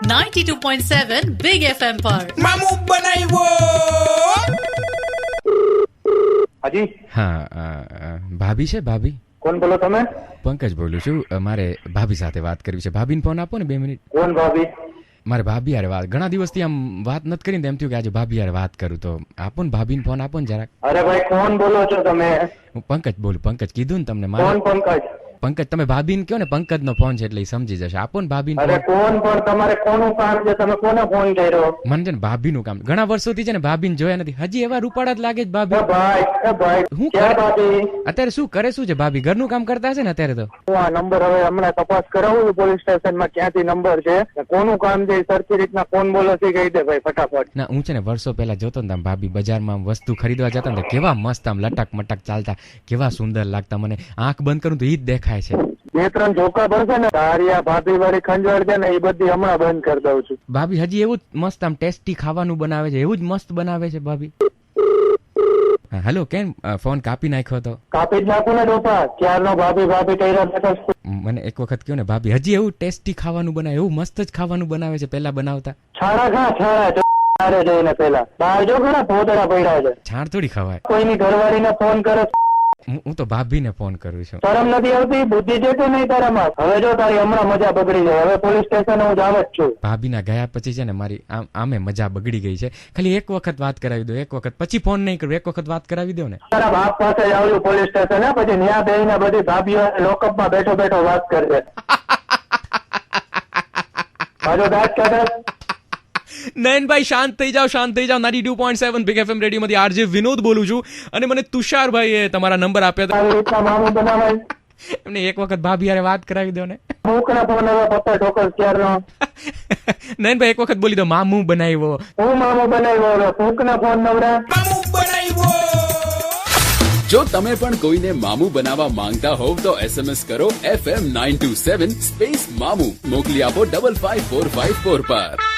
92.7 Big FM પર મામુ બનાવ્યો. હાજી. હા ભાભી છે ભાભી? કોણ બોલો તમે? પંકજ બોલું છું. મારે ભાભી સાથે વાત કરવી છે. ભાભીને ફોન આપો ને 2 મિનિટ. કોણ ભાભી? મારે ભાભી યાર વાત ઘણા દિવસથી આમ વાત નથી કરી ને એમ થયું કે આજે ભાભી યાર વાત કરું તો આપો ને ભાભીને ફોન આપો ને જરાક. અરે ભાઈ કોણ બોલો છો તમે? હું પંકજ બોલું. પંકજ કીધું ને તમને. કોણ પંકજ? પંકજ તમે ભાભીને કહો ને પંકજનો ફોન છે એટલે ઈ સમજી જશે. આપો ને ભાભીને અરે કોણ પણ તમારે કોનું કામ છે? તમે કોને ફોન કર્યો? મને છે ને ભાભીનું કામ ઘણા વર્ષોથી છે ને ભાભીને જોયા નથી. હજી એવા રૂપાળા જ લાગે છે ભાભી. ભાઈ હું ક્યાં ભાભી? અત્યારે શું કરે શું છે ભાભી? ઘરનું કામ કરતા હશે ને અત્યારે તો. હું આ નંબર હવે હમણાં તપાસ કરાવું છું પોલીસ સ્ટેશનમાં ક્યાંથી નંબર છે, કોનું કામ છે, સરખી રીતના કોણ બોલો છે કહી દે ભાઈ ફટાફટ. ના હું છે ને વર્ષો પહેલા જોતો ને ભાભી બજારમાં વસ્તુ ખરીદવા જતા ને કેવા મસ્ત આમ લટક મટક ચાલતા, કેવા સુંદર લાગતા. મને આંખ બંધ કરું તો ઈ જ દેખાય છે. 2-3 ઝોકા પડશે ને તારી આ ભાભી વાળી ખંજવાળ છે ને એ બધી હમણાં બંધ કરી દઉં છું. ભાભી હજી એવું જ મસ્ત આમ ટેસ્ટી ખાવાનું બનાવે છે, એવું જ મસ્ત બનાવે છે ભાભી. હેલો કેમ ફોન કાપી નાખ્યો તો? કાપી જ નાખું ને ડોપા, ક્યારનો ભાભી ભાભી કર્યા બેઠો છું. મને એક વખત કહો ને ભાભી હજી એવું ટેસ્ટી ખાવાનું બનાવે, એવું મસ્ત જ ખાવાનું બનાવે છે પેલા બનાવતા. છાણા ખા છાણા જઈને પેલા બહાર જો ઘણા પોતડા પડ્યા છે. છાણ થોડી ખવાય. કોઈની ઘરવાળીને ફોન કરે. હું તો ભાભીને ફોન કરું છું. શરમ નથી આવતી? બુદ્ધિ છે કે નહીં તારામાં? હવે જો તારી હમણાં મજા બગડી જાય. હવે પોલીસ સ્ટેશન હું જાવ જ છું. ભાભીના ગયા પછી છે ને મારી આમે મજા બગડી ગઈ છે. ખાલી એક વખત વાત કરાવી દો, એક વખત, પછી ફોન નહીં કરું, એક વખત વાત કરાવી દો ને. તારા બાપ પાસે આવ્યું પોલીસ સ્ટેશન હે, પછી ન્યા બેહીને બધી ભાભીઓ લોકઅપમાં બેઠો બેઠો વાત કરજે. મારો દાંત કાઢે. નયનભાઈ શાંત થઈ જાઓ, શાંત થઈ જાઓ. 92.7 બિગ એફએમ રેડિયોમાંથી આરજે વિનોદ બોલું છું અને મને તુષારભાઈએ તમારા નંબર આપ્યા હતા. આવી રીતના મામું બનાવાય? એમને એક વખત ભાભી યારે વાત કરાવી દો ને. મૂકના ફોન હવે પપ્પા ઠોકર ક્યારનો. નયનભાઈ એક વખત બોલી દો મામું બનાવ્યો. હું મામું બનાવ્યો? મૂકના ફોન નવરા. મામુ બનાવ્યો. જો તમે પણ કોઈને મામું બનાવવા માંગતા હોવ તો SMS કરો FM 927 સ્પેસ મામું. મોકલી આપો 55454 પર.